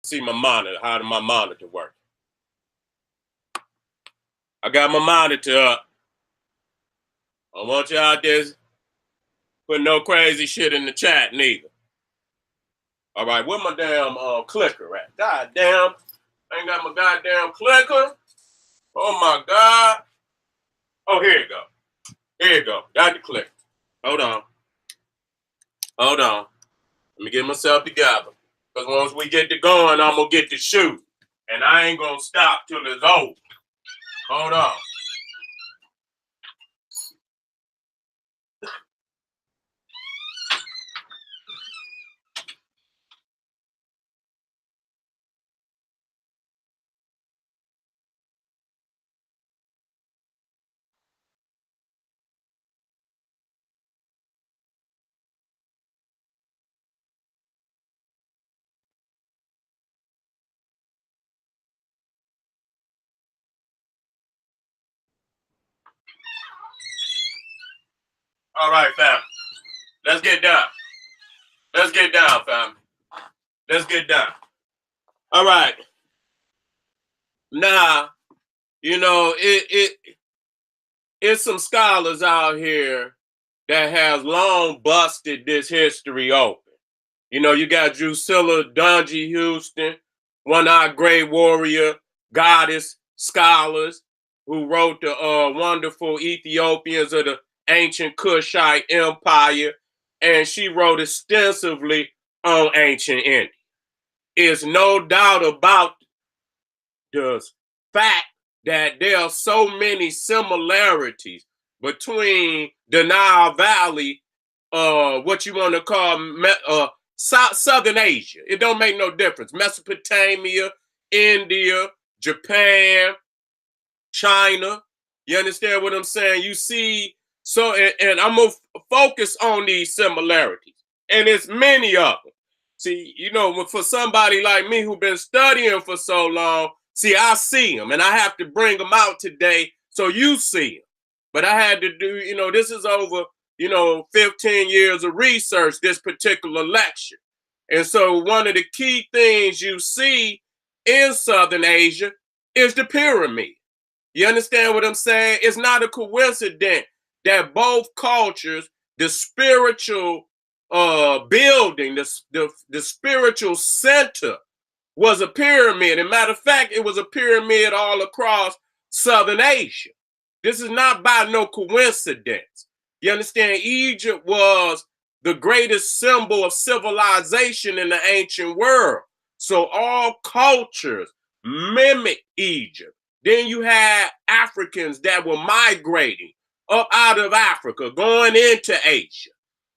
see my monitor. How does my monitor work? I got my monitor up. I want you out there put no crazy shit in the chat neither. All right, where my damn clicker at? God damn, I ain't got my goddamn clicker. Oh my God. Oh, here you go. Here you go. Got the clicker. Hold on. Hold on. Let me get myself together. Because once we get to going, I'm going to get to shoot. And I ain't going to stop till it's over. Hold on. All right, fam. Let's get down. Let's get down, fam. Let's get down. All right. Now, you know, it's some scholars out here that has long busted this history open. You know, you got Drusilla Dungy Houston, one-eyed great warrior, goddess scholars who wrote the wonderful Ethiopians of the ancient Kushite Empire, and she wrote extensively on ancient India. There's no doubt about the fact that there are so many similarities between the Nile Valley, what you want to call Southern Asia. It don't make no difference. Mesopotamia, India, Japan, China. You understand what I'm saying? You see, so, and I'm going to focus on these similarities. And it's many of them. See, you know, for somebody like me who's been studying for so long, see, I see them, and I have to bring them out today so you see them. But I had to do, you know, this is over, 15 years of research, this particular lecture. And so one of the key things you see in Southern Asia is the pyramid. You understand what I'm saying? It's not a coincidence that both cultures, the spiritual building, the spiritual center was a pyramid. As a matter of fact, it was a pyramid all across Southern Asia. This is not by no coincidence. You understand? Egypt was the greatest symbol of civilization in the ancient world. So all cultures mimic Egypt. Then you had Africans that were migrating up out of Africa, going into Asia.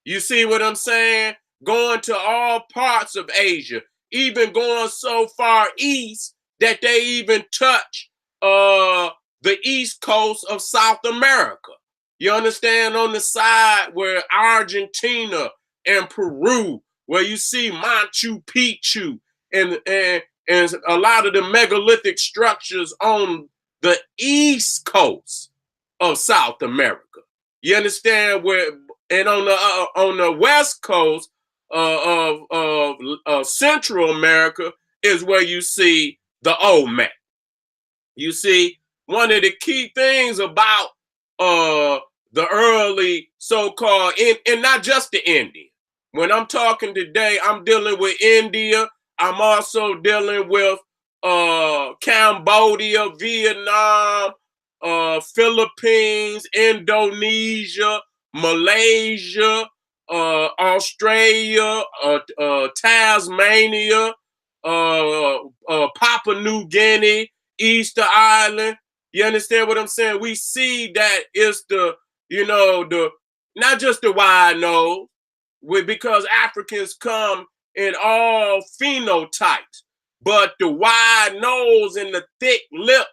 You see what I'm saying? Going to all parts of Asia, even going so far east that they even touch the east coast of South America. You understand? On the side where Argentina and Peru, where you see Machu Picchu and a lot of the megalithic structures on the east coast of South America. You understand? Where, and on the west coast of Central America is where you see the Olmec. You see, one of the key things about the early so-called, and not just the Indian. When I'm talking today, I'm dealing with India. I'm also dealing with Cambodia, Vietnam, Philippines, Indonesia, Malaysia, Australia, Tasmania, Papua New Guinea, Easter Island. You understand what I'm saying? We see that it's the not just the wide nose, because Africans come in all phenotypes, but the wide nose and the thick lip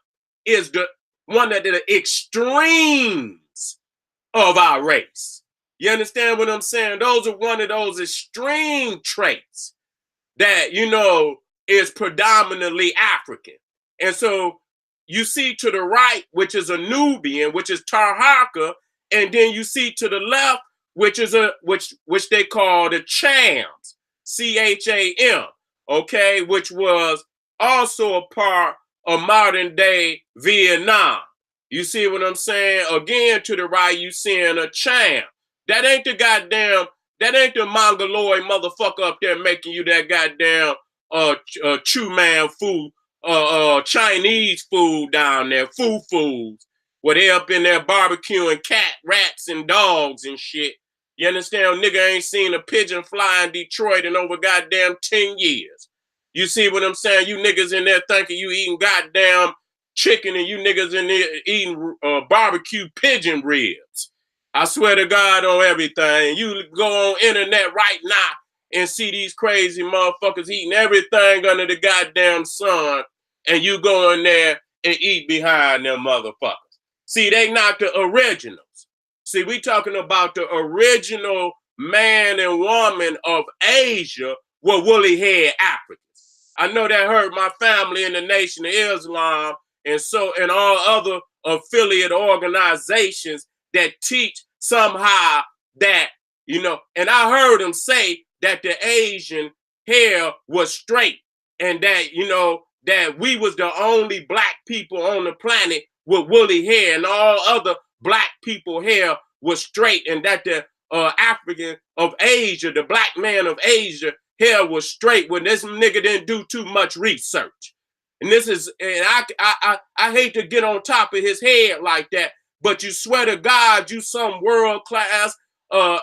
is the one of the extremes of our race. You understand what I'm saying? Those are one of those extreme traits that, is predominantly African. And so you see to the right, which is a Nubian, which is Tarhaka, and then you see to the left, which is which they call the Chams, Cham, okay, which was also a part of modern day Vietnam. You see what I'm saying? Again, to the right, you seeing a Cham. That ain't the goddamn, that ain't the mongoloid motherfucker up there making you that goddamn Chu Man food, Chinese food down there, foods, where they up in there barbecuing cat, rats, and dogs and shit. You understand? Nigga ain't seen a pigeon fly in Detroit in over goddamn 10 years. You see what I'm saying? You niggas in there thinking you eating goddamn chicken and you niggas in there eating barbecue pigeon ribs. I swear to God on everything. You go on internet right now and see these crazy motherfuckers eating everything under the goddamn sun, and you go in there and eat behind them motherfuckers. See, they not the originals. See, we talking about the original man and woman of Asia were woolly head Africans. I know that hurt my family in the Nation of Islam and all other affiliate organizations that teach somehow that, and I heard them say that the Asian hair was straight and that, that we was the only black people on the planet with woolly hair and all other black people hair was straight, and that the African of Asia, the black man of Asia, hair was straight when this nigga didn't do too much research. And I hate to get on top of his head like that, but you swear to God, you some world class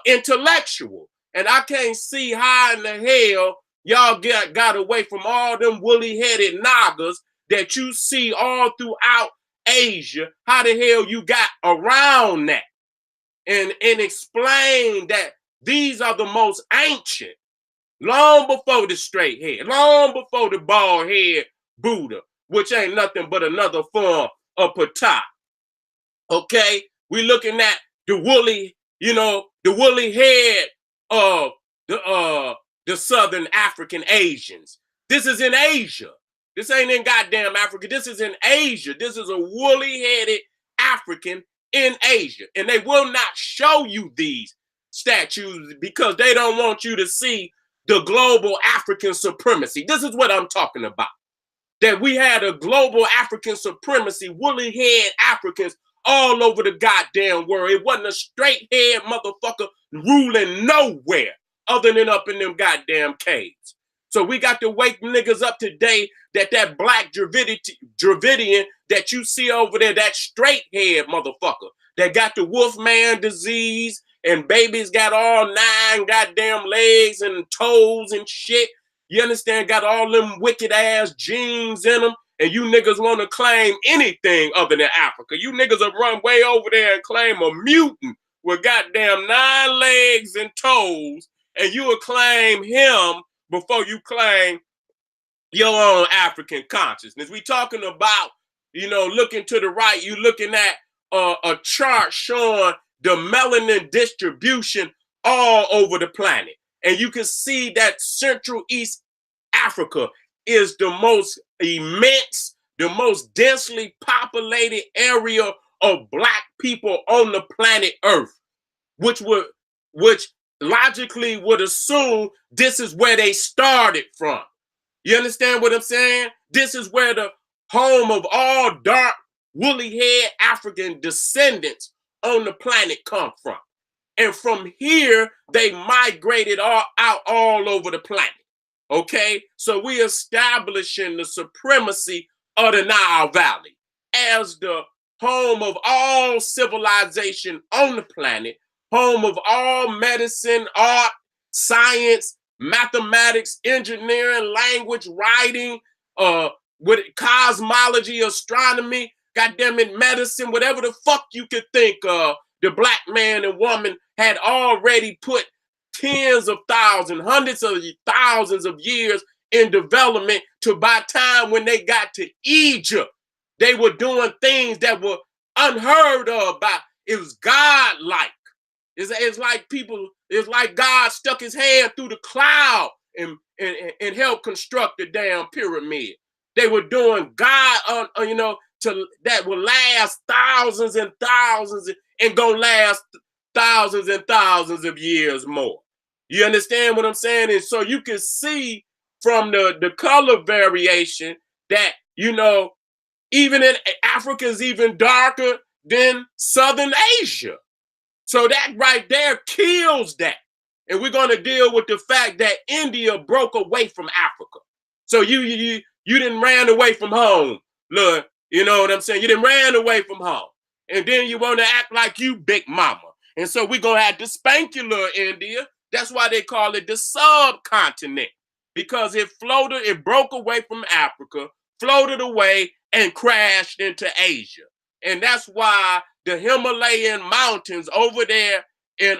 intellectual, and I can't see how in the hell y'all got away from all them woolly headed Nagas that you see all throughout Asia. How the hell you got around that? And explain that these are the most ancient, long before the straight head, long before the bald head Buddha, which ain't nothing but another form of Ptah. Okay, we looking at the woolly, the woolly head of the Southern African Asians. This is in Asia. This ain't in goddamn Africa. This is in Asia. This is a woolly-headed African in Asia. And they will not show you these statues because they don't want you to see the global African supremacy. This is what I'm talking about. That we had a global African supremacy, woolly-head Africans all over the goddamn world. It wasn't a straight-head motherfucker ruling nowhere other than up in them goddamn caves. So we got to wake niggas up today that black Dravidian that you see over there, that straight head motherfucker that got the Wolfman disease and babies got all 9 goddamn legs and toes and shit. You understand? Got all them wicked ass genes in them. And you niggas want to claim anything other than Africa. You niggas will run way over there and claim a mutant with goddamn 9 legs and toes. And you will claim him before you claim your own African consciousness. We talking about, looking to the right, you looking at a chart showing the melanin distribution all over the planet. And you can see that Central East Africa is the most immense, the most densely populated area of black people on the planet Earth, which logically would assume this is where they started from. You understand what I'm saying? This is where the home of all dark, woolly-haired African descendants on the planet come from. And from here, they migrated out all over the planet. Okay? So we establishing the supremacy of the Nile Valley as the home of all civilization on the planet, home of all medicine, art, science, mathematics, engineering, language, writing, with cosmology, astronomy, goddamn it, medicine, whatever the fuck you could think of. The black man and woman had already put tens of thousands, hundreds of thousands of years in development to by time when they got to Egypt, they were doing things that were unheard of by, it was God-like. It's like God stuck his hand through the cloud and helped construct the damn pyramid. They were doing God, that will last thousands and thousands and gonna last thousands and thousands of years more. You understand what I'm saying? And so you can see from the color variation that, even in Africa is even darker than Southern Asia. So that right there kills that. And we're going to deal with the fact that India broke away from Africa. So you didn't ran away from home. Look, you know what I'm saying? You didn't ran away from home. And then you want to act like you big mama. And so we're going to have to spank you, little India. That's why they call it the subcontinent. Because it broke away from Africa, floated away, and crashed into Asia. And that's why the Himalayan mountains over there in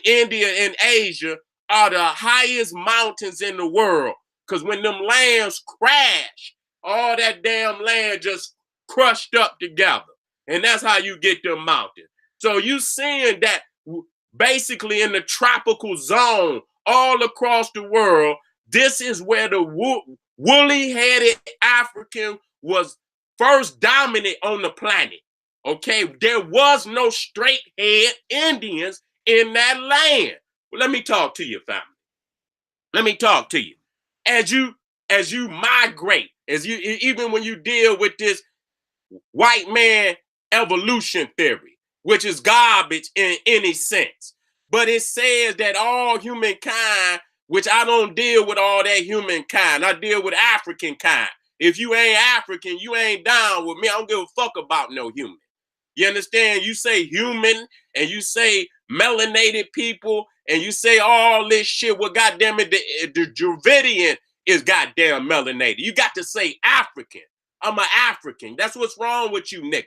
India and Asia are the highest mountains in the world. Because when them lands crash, all that damn land just crushed up together. And that's how you get them mountains. So you seeing that basically in the tropical zone all across the world, this is where the woolly-headed African was first dominant on the planet. Okay, there was no straight-head Indians in that land. Well, let me talk to you, family. Let me talk to you. As you migrate, even when you deal with this white man evolution theory, which is garbage in any sense. But it says that all humankind, which I don't deal with all that humankind. I deal with African kind. If you ain't African, you ain't down with me. I don't give a fuck about no human. You understand? You say human and you say melanated people and you say all this shit. Well, goddamn it, the Dravidian is goddamn melanated. You got to say African. I'm an African. That's what's wrong with you niggas.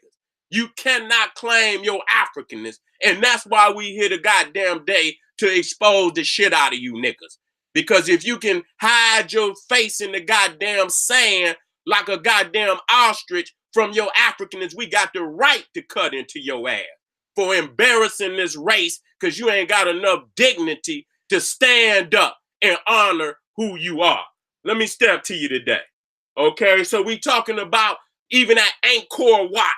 You cannot claim your Africanness. And that's why we here the goddamn day to expose the shit out of you niggas. Because if you can hide your face in the goddamn sand like a goddamn ostrich from your Africanness, we got the right to cut into your ass for embarrassing this race because you ain't got enough dignity to stand up and honor who you are. Let me step to you today. Okay, so we talking about even at Angkor Wat.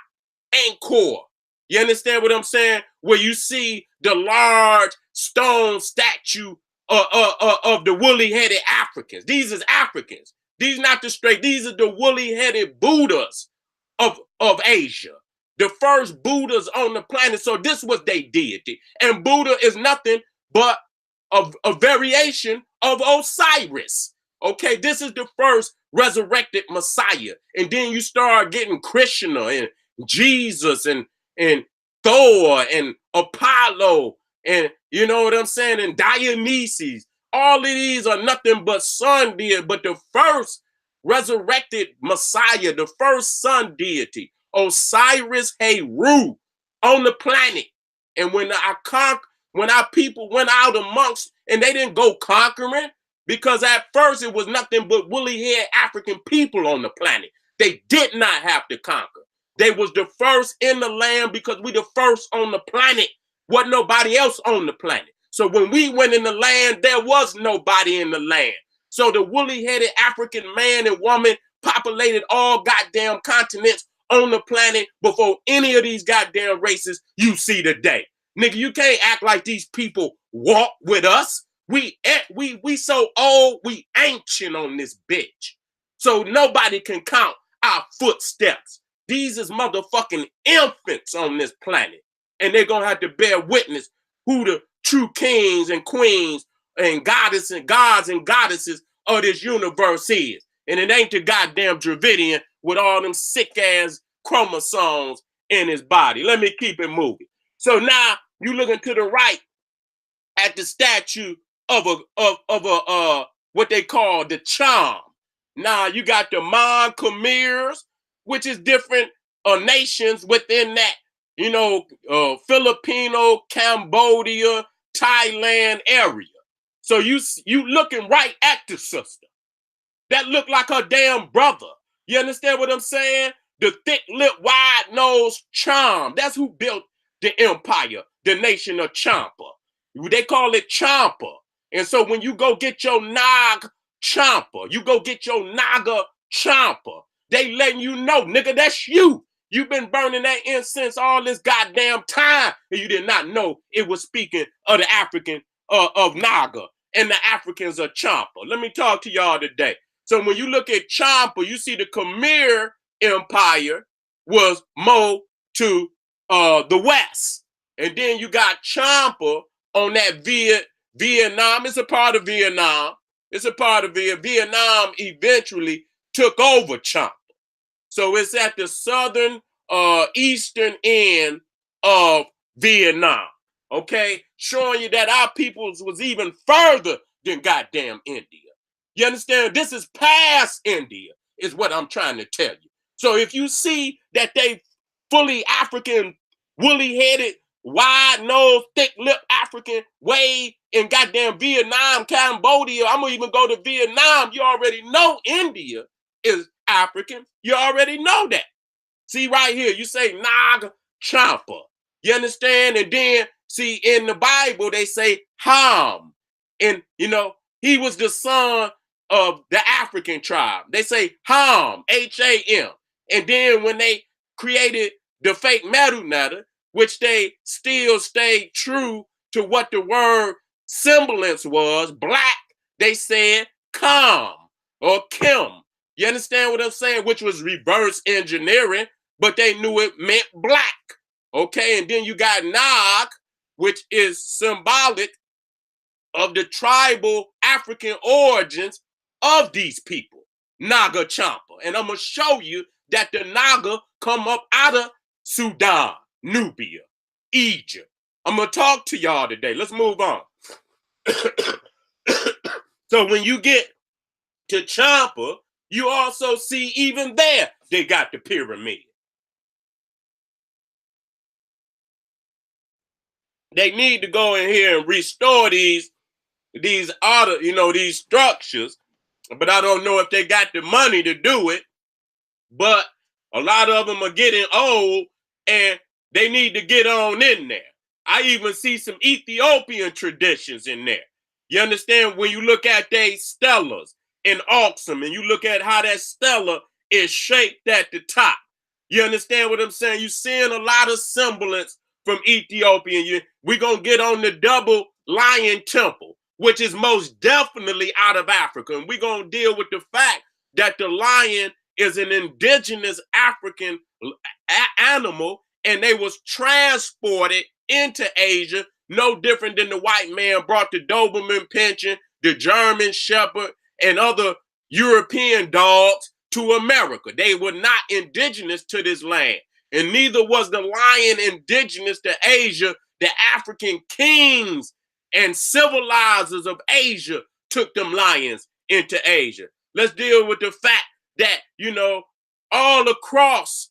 Angkor. You understand what I'm saying? Where you see the large stone statue of the woolly-headed Africans. These is Africans. These not the straight. These are the woolly-headed Buddhas of Asia. The first Buddhas on the planet. So this was their deity. And Buddha is nothing but a variation of Osiris. Okay, this is the first resurrected Messiah. And then you start getting Krishna and Jesus and Thor and Apollo and you know what I'm saying, and Dionysus. All of these are nothing but sun deity, but the first resurrected Messiah, the first sun deity, Osiris Heru on the planet. And when our people went out amongst, and they didn't go conquering, because at first it was nothing but woolly-haired African people on the planet. They did not have to conquer. They was the first in the land because we the first on the planet. Wasn't nobody else on the planet. So when we went in the land, there was nobody in the land. So the woolly-headed African man and woman populated all goddamn continents on the planet before any of these goddamn races you see today. Nigga, you can't act like these people walk with us. We so old, we ancient on this bitch. So nobody can count our footsteps. These is motherfucking infants on this planet. And they're going to have to bear witness who the true kings and queens and gods and goddesses of this universe is. And it ain't the goddamn Dravidian with all them sick-ass chromosomes in his body. Let me keep it moving. So now you looking to the right at the statue of a what they call the charm. Now you got the Mon Khmers, which is different nations within that, Filipino, Cambodia, Thailand area. So you looking right at the sister. That look like her damn brother. You understand what I'm saying? The thick lip, wide nose charm. That's who built the empire, the nation of Champa. They call it Champa. And so when you go get your Naga Champa, you go get your Naga Champa, they letting you know, nigga, that's you. You've been burning that incense all this goddamn time, and you did not know it was speaking of the African of Naga. and the Africans are Champa. Let me talk to y'all today. So when you look at Champa, you see the Khmer Empire was more to the west. And then you got Champa on that Vietnam. It's a part of Vietnam. It's a part of Vietnam eventually took over Champa. So it's at the southern eastern end of Vietnam. Okay, showing you that our peoples was even further than goddamn India. You understand? This is past India, is what I'm trying to tell you. So if you see that they fully African, woolly-headed, wide-nosed, thick-lipped African way in goddamn Vietnam, Cambodia, I'm gonna even go to Vietnam, you already know India is African. You already know that. See right here, you say Naga Champa. You understand? And then see in the Bible, they say Ham. And you know, he was the son of the African tribe. They say Ham, H-A-M. And then when they created the fake metal netta, which they still stayed true to what the word semblance was, black, they said Kam or Kim. You understand what I'm saying? Which was reverse engineering, but they knew it meant black. Okay, and then you got Nag, which is symbolic of the tribal African origins of these people, Naga Champa. And I'm going to show you that the Naga come up out of Sudan, Nubia, Egypt. I'm going to talk to y'all today. Let's move on. So when you get to Champa, you also see even there, they got the pyramid. They need to go in here and restore these other, these structures, but I don't know if they got the money to do it. But a lot of them are getting old and they need to get on in there. I even see some Ethiopian traditions in there. You understand? When you look at they stellas in Oxum and you look at how that stella is shaped at the top. You understand what I'm saying? You're seeing a lot of semblance from Ethiopian. We're going to get on the double lion temple, which is most definitely out of Africa. And we're going to deal with the fact that the lion is an indigenous African animal, and they was transported into Asia, no different than the white man brought the Doberman Pinscher, the German Shepherd, and other European dogs to America. They were not indigenous to this land, and neither was the lion indigenous to Asia. The African kings and civilizers of Asia took them lions into Asia. Let's deal with the fact that, all across,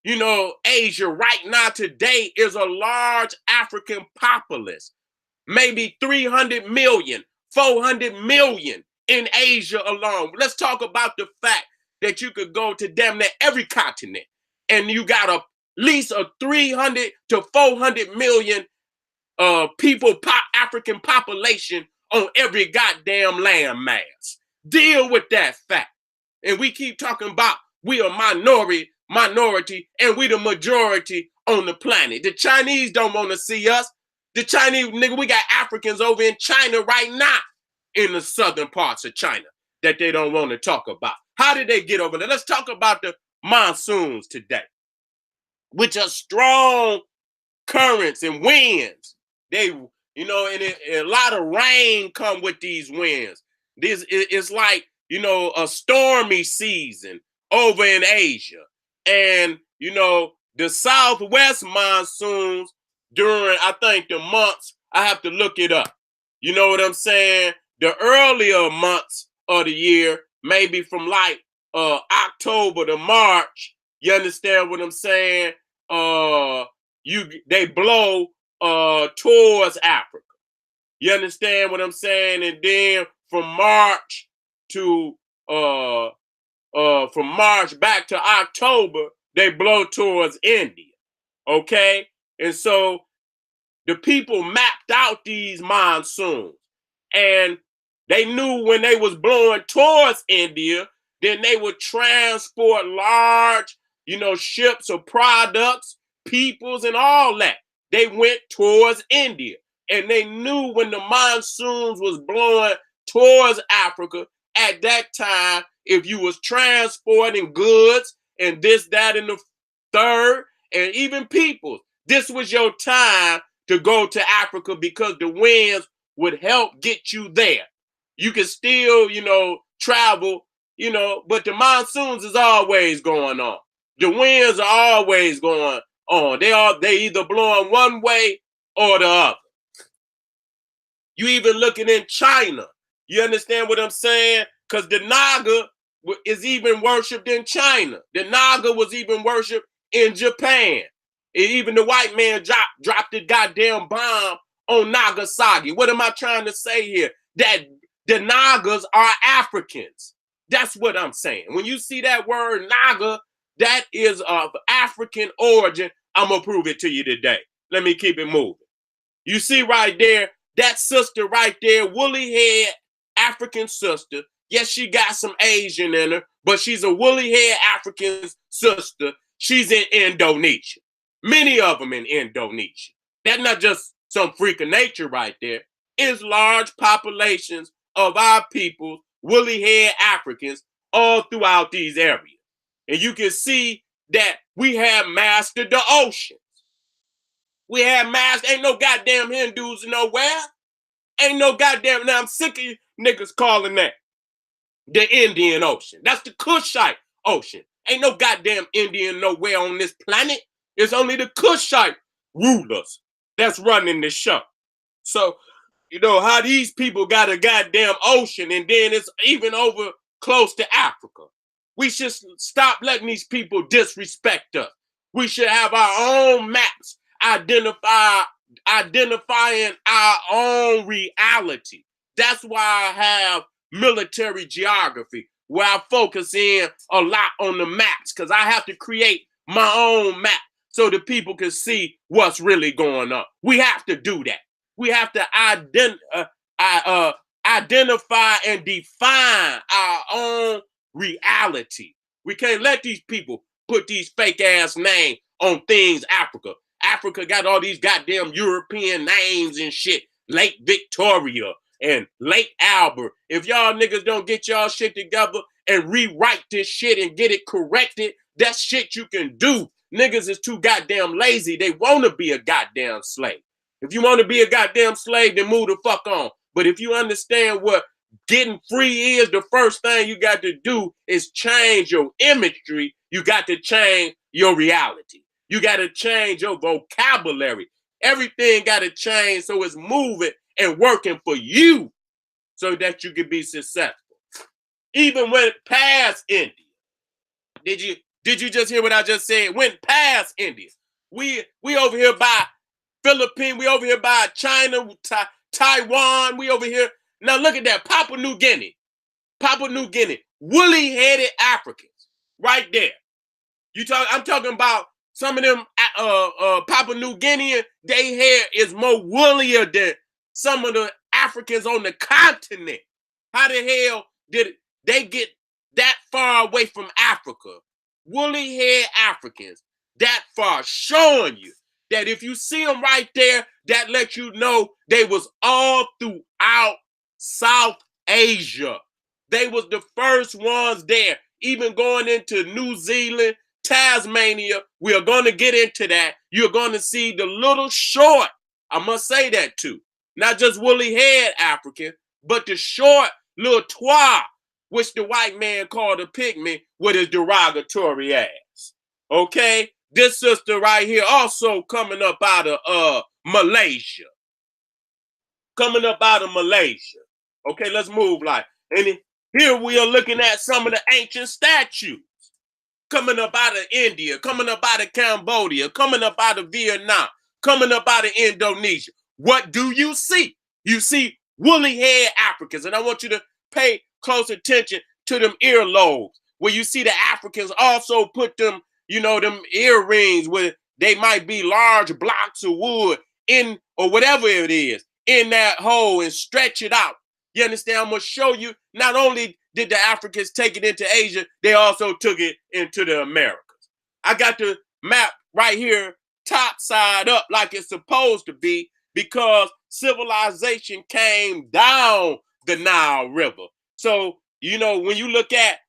Asia right now today is a large African populace, maybe 300 million, 400 million in Asia alone. Let's talk about the fact that you could go to damn near every continent and you got at least a 300 to 400 million African population on every goddamn landmass. Deal with that fact. And we keep talking about we are minority, and we the majority on the planet. The Chinese don't want to see us. The Chinese, nigga, we got Africans over in China right now, in the southern parts of China, that they don't want to talk about. How did they get over there? Let's talk about the monsoons today, which are strong currents and winds. They, and a lot of rain come with these winds. This it's like, a stormy season over in Asia. And, the southwest monsoons during, I think, the months, I have to look it up. You know what I'm saying? The earlier months of the year, maybe from like October to March, you understand what I'm saying? They blow towards Africa. You understand what I'm saying? And then from March back to October, they blow towards India. Okay? And so the people mapped out these monsoons, and they knew when they was blowing towards India, then they would transport large, ships of products, peoples, and all that. They went towards India. And they knew when the monsoons was blowing towards Africa at that time, if you was transporting goods and this, that, and the third, and even people, this was your time to go to Africa because the winds would help get you there. You can still, travel, but the monsoons is always going on. The winds are always going on. They either blowing one way or the other. You even looking in China. You understand what I'm saying? Because the Naga is even worshipped in China. The Naga was even worshipped in Japan. And even the white man dropped the goddamn bomb on Nagasaki. What am I trying to say here? That the Nagas are Africans. That's what I'm saying. When you see that word Naga, that is of African origin. I'm going to prove it to you today. Let me keep it moving. You see right there, that sister right there, woolly head African sister. Yes, she got some Asian in her, but she's a woolly head African sister. She's in Indonesia. Many of them in Indonesia. That's not just some freak of nature right there. It's large populations of our people, woolly head Africans, all throughout these areas. And you can see that we have mastered the oceans. We have mastered, ain't no goddamn Hindus nowhere. Ain't no goddamn, now I'm sick of you niggas calling that the Indian Ocean. That's the Kushite Ocean. Ain't no goddamn Indian nowhere on this planet. It's only the Kushite rulers that's running the show. So, how these people got a goddamn ocean and then it's even over close to Africa. We should stop letting these people disrespect us. We should have our own maps, identifying our own reality. That's why I have military geography, where I focus in a lot on the maps, because I have to create my own map so the people can see what's really going on. We have to do that. We have to identify and define our own reality. We can't let these people put these fake ass names on things Africa. Africa got all these goddamn European names and shit. Lake Victoria and Lake Albert. If y'all niggas don't get y'all shit together and rewrite this shit and get it corrected, that's shit you can do. Niggas is too goddamn lazy. They want to be a goddamn slave. If you want to be a goddamn slave, then move the fuck on. But if you understand what getting free is, the first thing you got to do is change your imagery. You got to change your reality. You got to change your vocabulary. Everything got to change so it's moving and working for you so that you can be successful. Even when past India. Did you just hear what I just said? Went past India. We over here by Philippines. We over here by China, Taiwan. We over here. Now look at that. Papua New Guinea. Woolly-headed Africans. Right there. I'm talking about some of them Papua New Guinean, their hair is more woollier than some of the Africans on the continent. How the hell did they get that far away from Africa? Woolly-haired Africans, that far, showing you that if you see them right there, that lets you know they was all throughout South Asia. They was the first ones there, even going into New Zealand, Tasmania. We are going to get into that. You're going to see the little short, I must say that too, not just woolly-haired African, but the short little twa, which the white man called a pygmy with his derogatory ass. Okay? This sister right here also coming up out of Malaysia. Okay, let's move and here we are looking at some of the ancient statues coming up out of India, coming up out of Cambodia, coming up out of Vietnam, coming up out of Indonesia. What do you see? You see woolly-haired Africans, and I want you to pay close attention to them earlobes, where you see the Africans also put them, them earrings where they might be large blocks of wood in, or whatever it is, in that hole and stretch it out. You understand? I'm going to show you, not only did the Africans take it into Asia, they also took it into the Americas. I got the map right here, top side up like it's supposed to be, because civilization came down the Nile River. So, you know, when you look at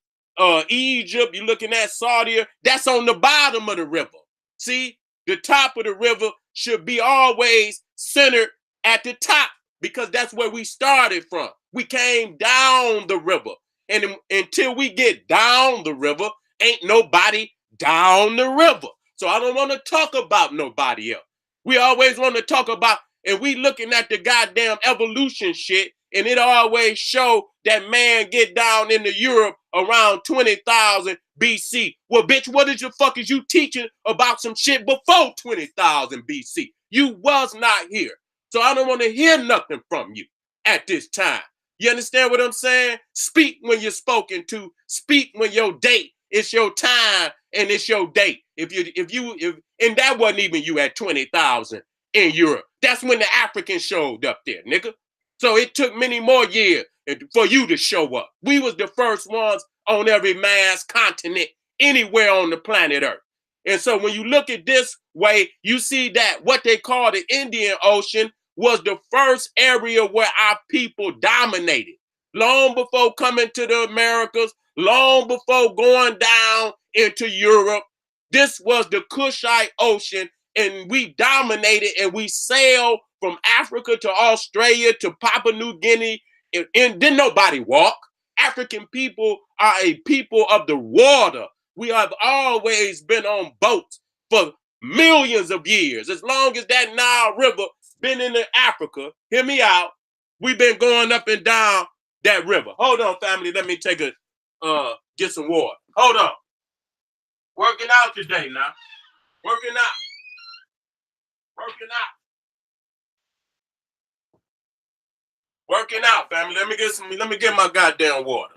Egypt, you're looking at Saudi, that's on the bottom of the river. See, the top of the river should be always centered at the top because that's where we started from. We came down the river. And until we get down the river, ain't nobody down the river. So I don't want to talk about nobody else. We always want to talk about, and we looking at the goddamn evolution shit, and it always show that man get down into Europe around 20,000 BC. Well, bitch, what is your fuck is you teaching about some shit before 20,000 BC? You was not here. So I don't want to hear nothing from you at this time. You understand what I'm saying? Speak when you're spoken to. Speak when your date. It's your time and it's your date. And that wasn't even you at 20,000 in Europe. That's when the Africans showed up there, nigga. So it took many more years for you to show up. We was the first ones on every mass continent anywhere on the planet Earth. And so when you look at this way, you see that what they call the Indian Ocean was the first area where our people dominated. Long before coming to the Americas, long before going down into Europe, this was the Kushite Ocean, and we dominated and we sailed from Africa to Australia to Papua New Guinea, and didn't nobody walk. African people are a people of the water. We have always been on boats for millions of years. As long as that Nile River been in Africa, hear me out, we've been going up and down that river. Hold on, family. Let me take get some water. Hold on. Working out today now. Working out. Working out. Working out, family. Let me get my goddamn water.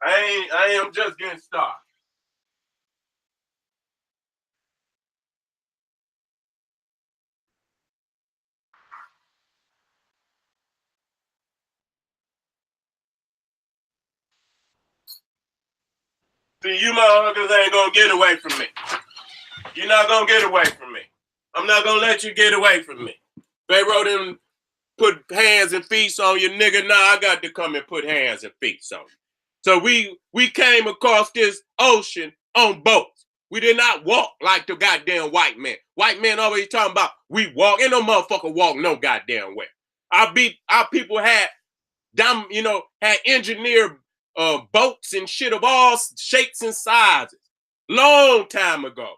I am just getting started. See, you motherfuckers ain't gonna get away from me. You're not gonna get away from me. I'm not gonna let you get away from me. Pharaoh didn't put hands and feet on you, nigga. Nah, I got to come and put hands and feet on you. So we came across this ocean on boats. We did not walk like the goddamn white man. White man always talking about we walk. Ain't no motherfucker walk no goddamn way. Our people had had engineered boats and shit of all shapes and sizes. Long time ago.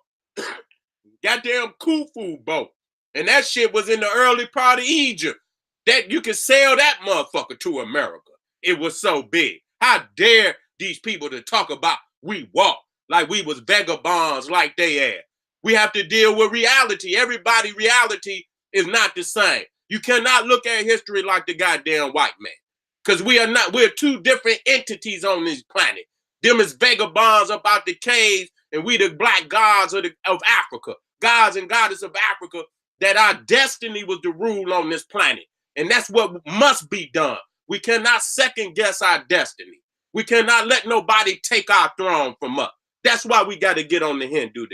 Goddamn Khufu boat. And that shit was in the early part of Egypt. That you could sail that motherfucker to America. It was so big. How dare these people to talk about we walk like we was vagabonds like they had. We have to deal with reality. Everybody reality is not the same. You cannot look at history like the goddamn white man. Because we're two different entities on this planet. Them is vagabonds up out the caves, and we the black gods of Africa. Gods and goddesses of Africa, that our destiny was to rule on this planet. And that's what must be done. We cannot second guess our destiny. We cannot let nobody take our throne from us. That's why we got to get on the Hindu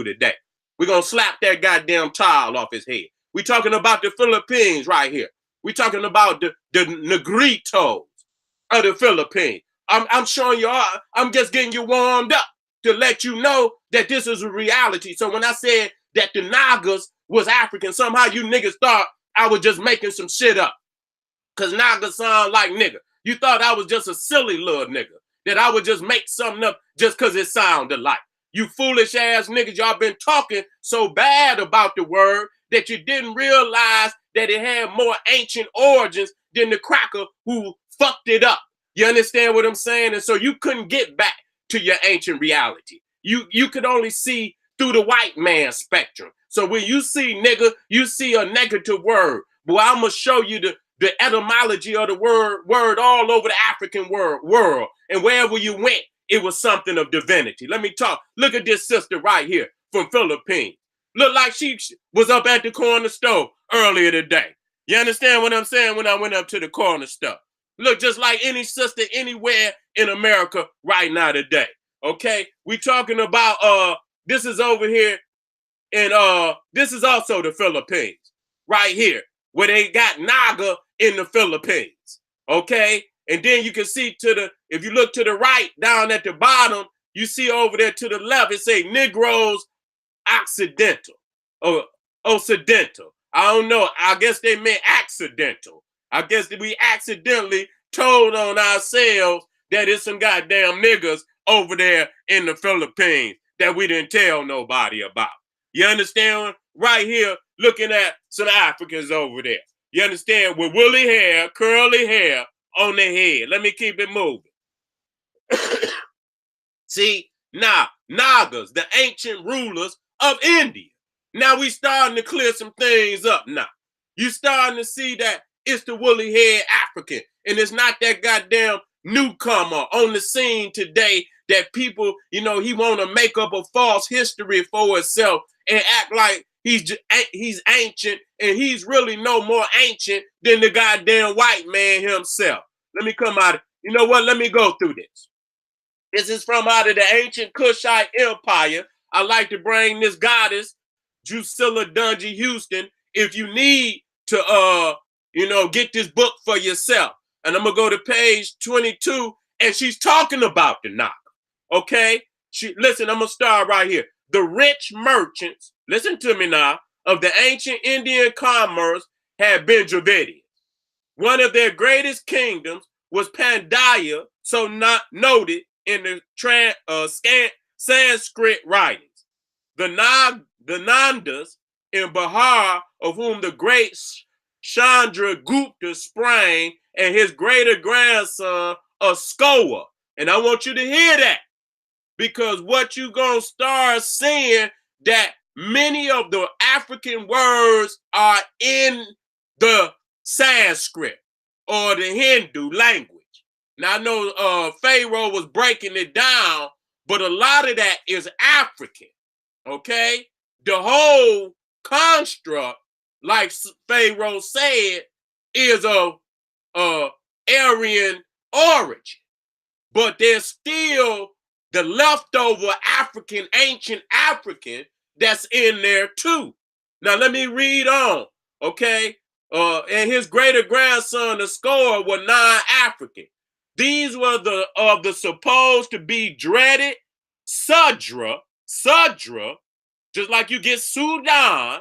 today. We're going to slap that goddamn tile off his head. We're talking about the Philippines right here. We're talking about the Negritos of the Philippines. I'm showing you, I'm just getting you warmed up to let you know that this is a reality. So when I said that the Nagas was African, somehow you niggas thought I was just making some shit up. Because Naga sound like nigga. You thought I was just a silly little nigga. That I would just make something up just because it sounded like. You foolish ass niggas, y'all been talking so bad about the word that you didn't realize that it had more ancient origins than the cracker who fucked it up. You understand what I'm saying? And so you couldn't get back to your ancient reality. You could only see through the white man spectrum. So when you see nigga, you see a negative word. But I'm going to show you the etymology of the word all over the African world. And wherever you went, it was something of divinity. Let me talk. Look at this sister right here from Philippines. Look like she was up at the corner store earlier today. You understand what I'm saying when I went up to the corner store? Look just like any sister anywhere in America right now today. Okay? We talking about, this is over here, and this is also the Philippines. right here, where they got Naga in the Philippines. Okay? And then you can see if you look to the right down at the bottom, you see over there to the left, it say Negroes Occidental or Occidental. I don't know. I guess they meant accidental. I guess that we accidentally told on ourselves that it's some goddamn niggas over there in the Philippines that we didn't tell nobody about. You understand? Right here, looking at some Africans over there. You understand? With woolly hair, curly hair on their head. Let me keep it moving. See, now, Nagas, the ancient rulers of India. Now we starting to clear some things up now. You starting to see that it's the woolly haired African, and it's not that goddamn newcomer on the scene today that people, he want to make up a false history for himself and act like he's ancient, and he's really no more ancient than the goddamn white man himself. Let me come out. You know what? Let me go through this. This is from out of the ancient Kushite Empire. I like to bring this goddess, Drusilla Dungy Houston, if you need to, get this book for yourself. And I'm going to go to page 22, and she's talking about the Naga. Okay? Listen, I'm going to start right here. The rich merchants, listen to me now, of the ancient Indian commerce had been Dravidians. One of their greatest kingdoms was Pandya, so not noted in the Sanskrit writings. The Nandas in Bihar, of whom the great Chandragupta sprang, and his greater grandson, Askoa. And I want you to hear that, because what you gonna start seeing, that many of the African words are in the Sanskrit or the Hindu language. Now I know Pharaoh was breaking it down, but a lot of that is African. Okay? The whole construct, like Pharaoh said, is of Aryan origin. But there's still the leftover African, ancient African, that's in there too. Now let me read on, okay? And his greater grandson, the score, were non-African. These were the supposed to be dreaded Sudra, just like you get Sudan,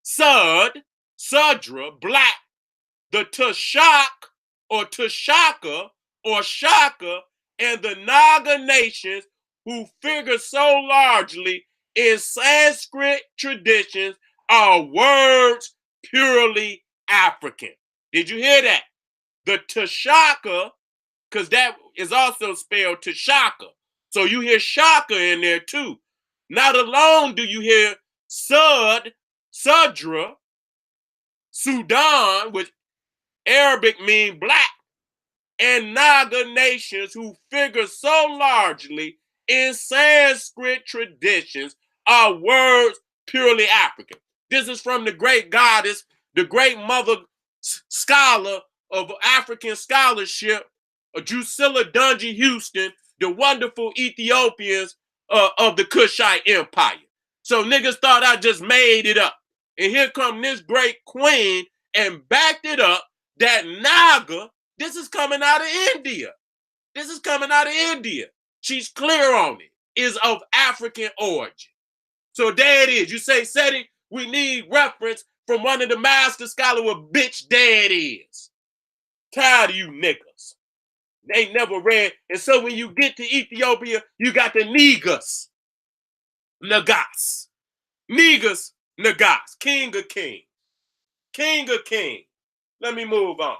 Sudra, black, the Tushak or Tushaka or Shaka, and the Naga nations, who figure so largely in Sanskrit traditions, are words purely African. Did you hear that? The Tushaka, because that is also spelled Tushaka. So you hear Shaka in there too. Not alone do you hear Sudra, Sudan, which Arabic means black, and Naga nations, who figure so largely in Sanskrit traditions, are words purely African. This is from the great goddess, the great mother scholar of African scholarship, Drusilla Dungy Houston, the wonderful Ethiopians of the Kushite Empire. So niggas thought I just made it up. And here come this great queen and backed it up that Naga, this is coming out of India. This is coming out of India. She's clear on it. Is of African origin. So there it is. You say, Seti, we need reference from one of the master scholars what bitch dad is. Tired of you niggas. They never read. And so when you get to Ethiopia, you got the Negus. Nagas. Negus Nagas. King of kings. King of kings. Let me move on.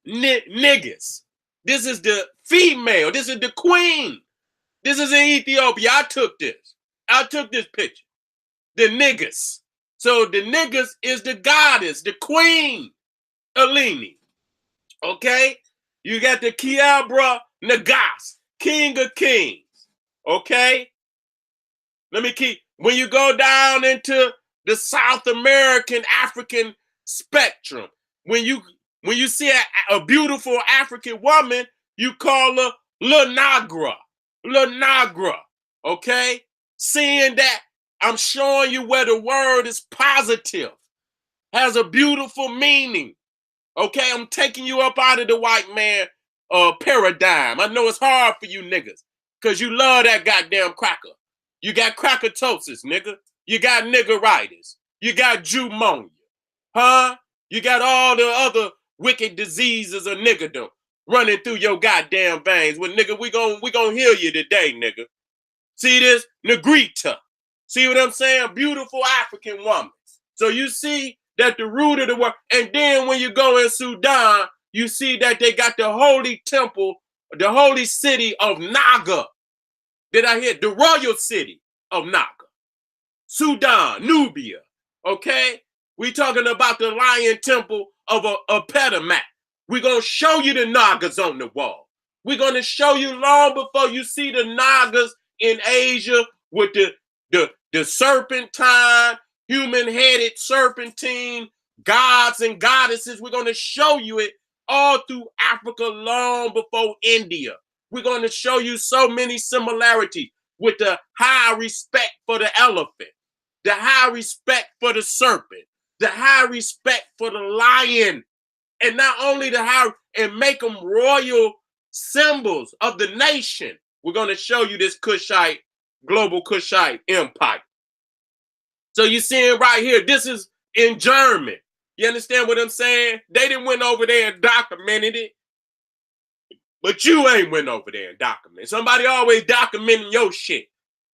Niggas. This is the female. This is the queen. This is in Ethiopia. I took this picture. The niggas. So the niggas is the goddess, the queen, Eleni. Okay? You got the Kiabra Nagas, king of kings. Okay? Let me keep, when you go down into the South American African spectrum, when you see a beautiful African woman, you call her La Nagra. La Nagra. Okay? Seeing that I'm showing you where the word is positive, has a beautiful meaning. Okay, I'm taking you up out of the white man paradigm. I know it's hard for you niggas because you love that goddamn cracker. You got crackatosis, nigga. You got niggeritis. You got Jewmonia. Huh? You got all the other wicked diseases of niggerdom running through your goddamn veins. Well, nigga, we gon' heal you today, nigga. See this? Negrita. See what I'm saying? Beautiful African woman. So you see that the root of the word, and then when you go in Sudan, you see that they got the holy temple, the holy city of Naga. Did I hear? The royal city of Naga. Sudan, Nubia. Okay? We talking about the lion temple of a Petamat. We're going to show you the Nagas on the wall. We're going to show you long before you see the Nagas in Asia with the serpentine, human-headed serpentine, gods and goddesses. We're going to show you it all through Africa long before India. We're going to show you so many similarities with the high respect for the elephant, the high respect for the serpent, the high respect for the lion, and not only the high, and make them royal symbols of the nation. We're going to show you this Kushite, global Kushite empire. So you see it right here. This is in German. You understand what I'm saying? They didn't went over there and documented it. But you ain't went over there and documented. Somebody always documenting your shit,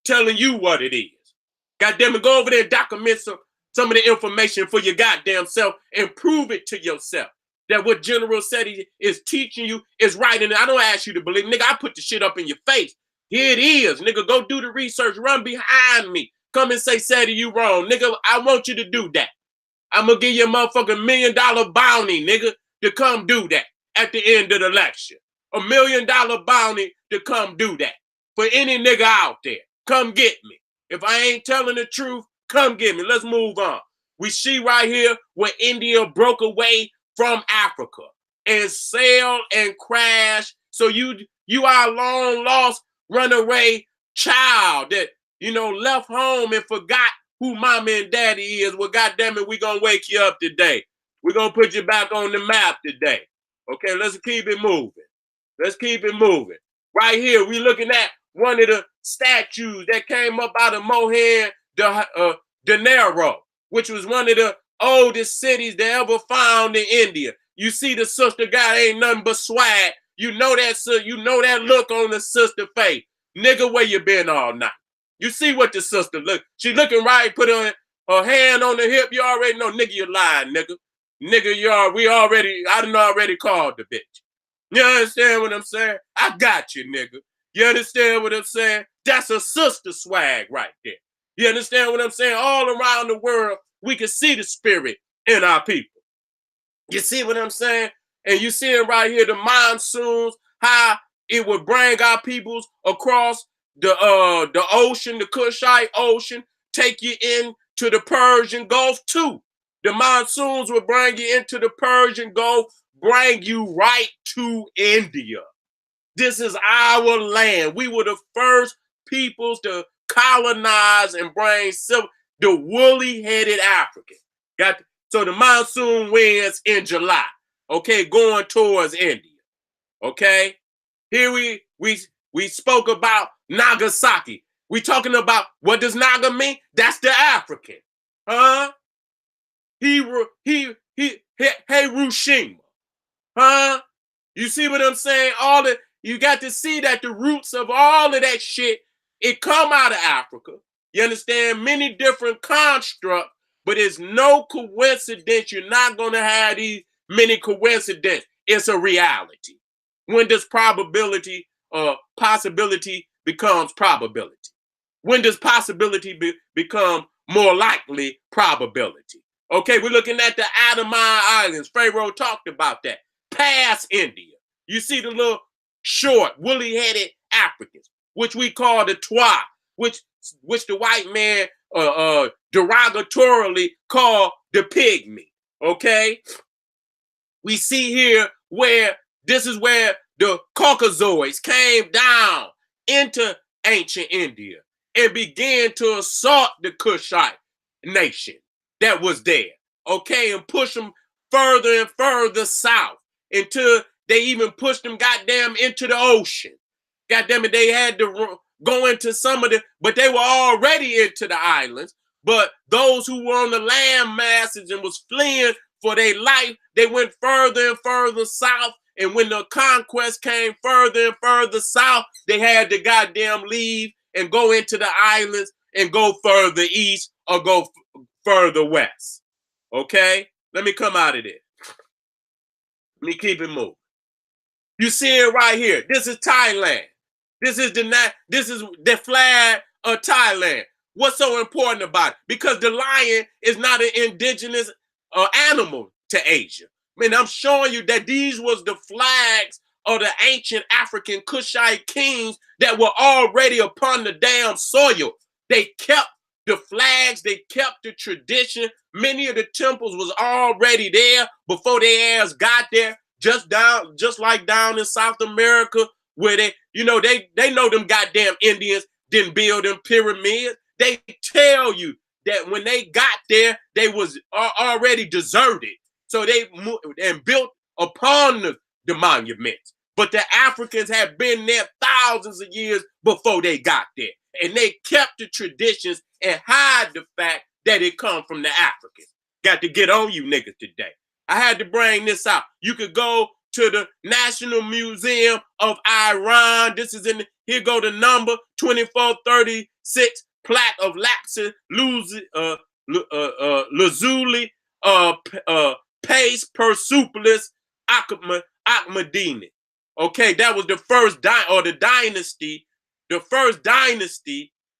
telling you what it is. Goddamn it, go over there and document some of the information for your goddamn self and prove it to yourself. That what General Seti is teaching you is right. And I don't ask you to believe. Nigga, I put the shit up in your face. Here it is. Nigga, go do the research. Run behind me. Come and say, Seti, you wrong. Nigga, I want you to do that. I'm going to give you a motherfucking $1 million bounty, nigga, to come do that at the end of the lecture. $1 million bounty to come do that. For any nigga out there, come get me. If I ain't telling the truth, come get me. Let's move on. We see right here where India broke away from Africa and sailed and crashed. So you are a long lost runaway child that, left home and forgot who mama and daddy is. Well, goddamn it, we gonna wake you up today. We're gonna put you back on the map today. Okay, let's keep it moving. Let's keep it moving. Right here, we looking at one of the statues that came up out of Mohenjo-daro, which was one of the oldest cities they ever found in India. You see the sister guy ain't nothing but swag. You know that look on the sister face. Nigga, where you been all night? You see what the sister look. She looking right, put her hand on the hip. You already know, nigga, you lying, nigga. Nigga, I done already called the bitch. You understand what I'm saying? I got you, nigga. You understand what I'm saying? That's a sister swag right there. You understand what I'm saying? All around the world, we can see the spirit in our people. You see what I'm saying? And you see it right here, the monsoons, how it would bring our peoples across the ocean, the Kushite ocean, take you into the Persian Gulf too. The monsoons would bring you into the Persian Gulf, bring you right to India. This is our land. We were the first peoples to colonize and bring the woolly-headed African. So the monsoon winds in July, okay, going towards India, okay? Here we spoke about Nagasaki. We talking about, what does Naga mean? That's the African, huh? Hiroshima, huh? You see what I'm saying? You got to see that the roots of all of that shit, it come out of Africa. You understand? Many different constructs, but it's no coincidence. You're not going to have these many coincidences. It's a reality. When does possibility becomes probability? When does possibility become more likely probability? Okay, we're looking at the Andaman Islands. Pharaoh talked about that. Past India. You see the little short, woolly-headed Africans, which we call the Twa, which the white man derogatorily call the pygmy. Okay? We see here where this is where the Caucasoids came down into ancient India and began to assault the Kushite nation that was there, okay, and push them further and further south until they even pushed them goddamn into the ocean. Goddamn it, they had to go into some of the, but they were already into the islands. But those who were on the land masses and was fleeing for their life, they went further and further south. And when the conquest came further and further south, they had to goddamn leave and go into the islands and go further east or go further west. Okay? Let me come out of this. Let me keep it moving. You see it right here. This is Thailand. This is the flag of Thailand. What's so important about it? Because the lion is not an indigenous animal to Asia. Man, I'm showing you that these was the flags of the ancient African Kushite kings that were already upon the damn soil. They kept the flags, they kept the tradition. Many of the temples was already there before their ass got there, just like down in South America, where they know them goddamn Indians didn't build them pyramids. They tell you that when they got there, they was already deserted. So they moved and built upon the monuments. But the Africans had been there thousands of years before they got there. And they kept the traditions and hide the fact that it come from the Africans. Got to get on you niggas today. I had to bring this out. You could go to the National Museum of Iran. This is here go the number 2436 plaque of Lazuli Pace Persepolis Ahmadini. Okay, that was the first dynasty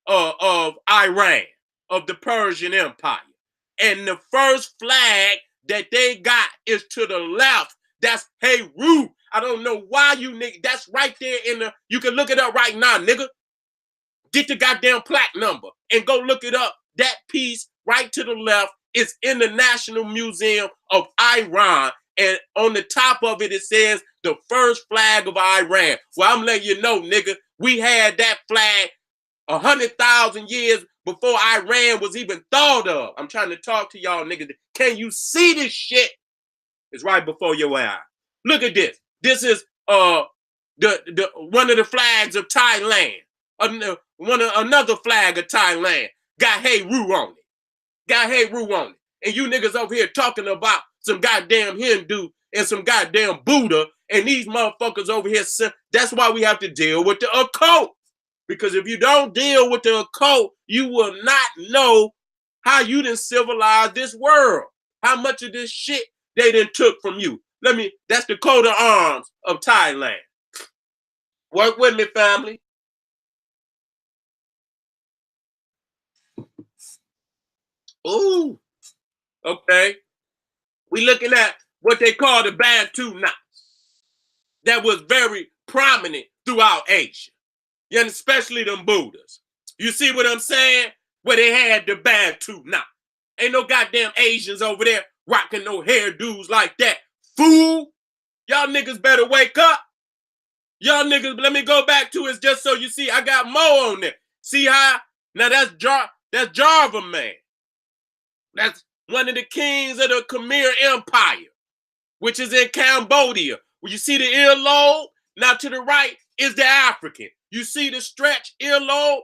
of Iran, of the Persian Empire. And the first flag that they got is to the left. That's Heru. I don't know why you nigga. That's right there you can look it up right now, nigga. Get the goddamn plaque number and go look it up. That piece right to the left is in the National Museum of Iran. And on the top of it, it says the first flag of Iran. Well, I'm letting you know, nigga, we had that flag 100,000 years before Iran was even thought of. I'm trying to talk to y'all, nigga. Can you see this shit? It's right before your eyes. Look at this. This is one of the flags of Thailand. Another flag of Thailand got Heru on it. And you niggas over here talking about some goddamn Hindu and some goddamn Buddha, and these motherfuckers over here. That's why we have to deal with the occult. Because if you don't deal with the occult, you will not know how you done civilized this world. How much of this shit they done took from you. That's the coat of arms of Thailand. Work with me, family. Ooh. Okay. We looking at what they call the Bantu knots. That was very prominent throughout Asia. And especially them Buddhas. You see what I'm saying? Where they had the Bantu knot. Ain't no goddamn Asians over there rocking no hairdos like that. Fool! Y'all niggas better wake up. Y'all niggas, let me go back to it just so you see. I got more on there. See how? Now that's Java man. That's one of the kings of the Khmer Empire, which is in Cambodia. When you see the earlobe, now to the right is the African. You see the stretch earlobe?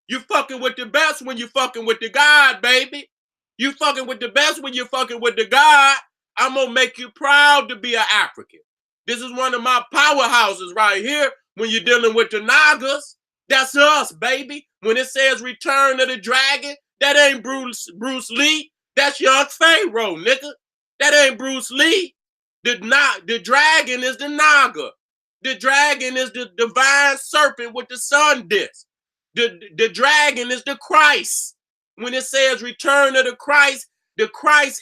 You fucking with the best when you fucking with the God, baby. You fucking with the best when you fucking with the God. I'm gonna make you proud to be an African. This is one of my powerhouses right here when you're dealing with the Nagas. That's us, baby. When it says Return of the Dragon, that ain't Bruce Lee. That's young Pharaoh, nigga. That ain't Bruce Lee. The dragon is the Naga. The dragon is the divine serpent with the sun disc. The dragon is the Christ. When it says Return of the Christ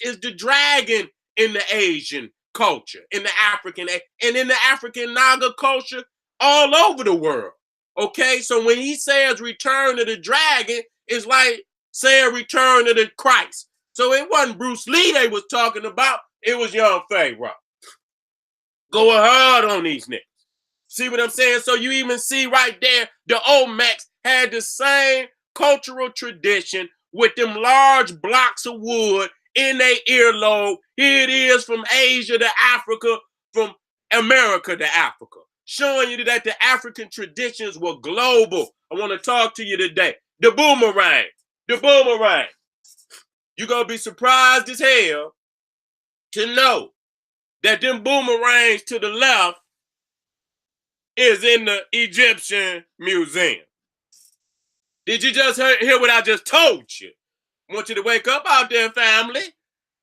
is the dragon in the Asian culture, in the African, and in the African Naga culture all over the world. Okay, so when he says Return of the Dragon, it's like saying Return of the Christ. So it wasn't Bruce Lee they was talking about, it was young Pharaoh. Going hard on these niggas. See what I'm saying? So you even see right there, the Olmecs had the same cultural tradition with them large blocks of wood in their earlobe. Here it is from Asia to Africa, from America to Africa, showing you that the African traditions were global. I want to talk to you today. The boomerang. The boomerang. You're going to be surprised as hell to know that them boomerangs to the left is in the Egyptian museum. Did you just hear what I just told you? I want you to wake up out there, family.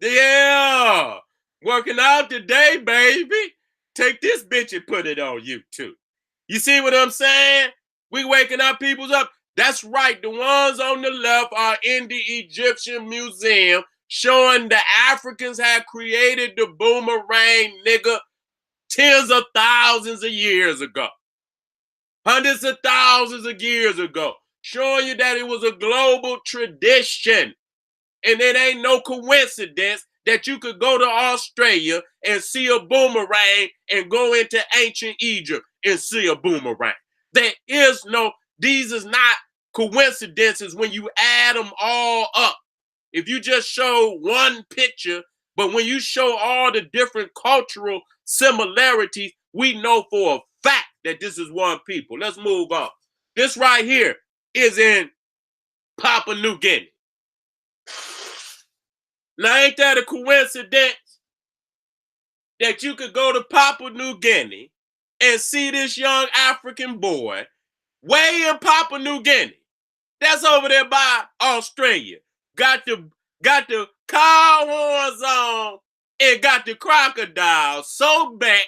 Yeah. Working out today, baby. Take this bitch and put it on YouTube. You see what I'm saying? We waking up people's up. That's right. The ones on the left are in the Egyptian museum showing the Africans had created the boomerang, nigga, tens of thousands of years ago. Hundreds of thousands of years ago. Showing you that it was a global tradition. And it ain't no coincidence that you could go to Australia and see a boomerang and go into ancient Egypt and see a boomerang. There is no, these is not coincidences when you add them all up. If you just show one picture, but when you show all the different cultural similarities, we know for a fact that this is one people. Let's move on. This right here is in Papua New Guinea. Now, ain't that a coincidence that you could go to Papua New Guinea and see this young African boy way in Papua New Guinea? That's over there by Australia. Got the cow horns on and got the crocodile so back,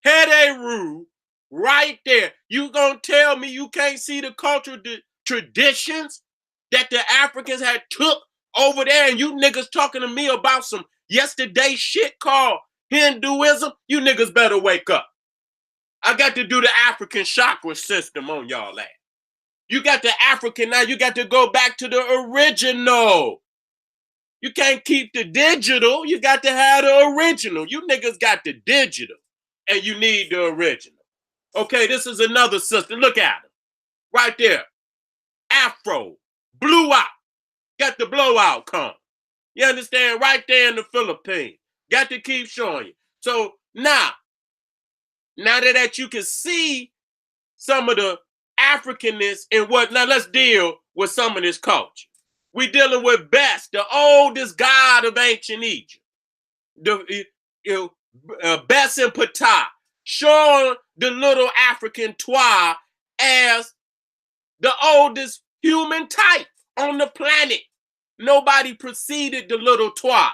head rude, right there. You gonna tell me you can't see the cultural traditions that the Africans had took over there, and you niggas talking to me about some yesterday shit called Hinduism? You niggas better wake up. I got to do the African chakra system on y'all ass. You got the African now, you got to go back to the original. You can't keep the digital, you got to have the original. You niggas got the digital, and you need the original. Okay, this is another sister. Look at her. Right there. Afro. Blew out. Got the blowout comb. You understand? Right there in the Philippines. Got to keep showing you. So now that you can see some of the Africanness and what, now let's deal with some of this culture. We dealing with Best, the oldest god of ancient Egypt. Best and Ptah, showing the little African Twa as the oldest human type on the planet. Nobody preceded the little Twa,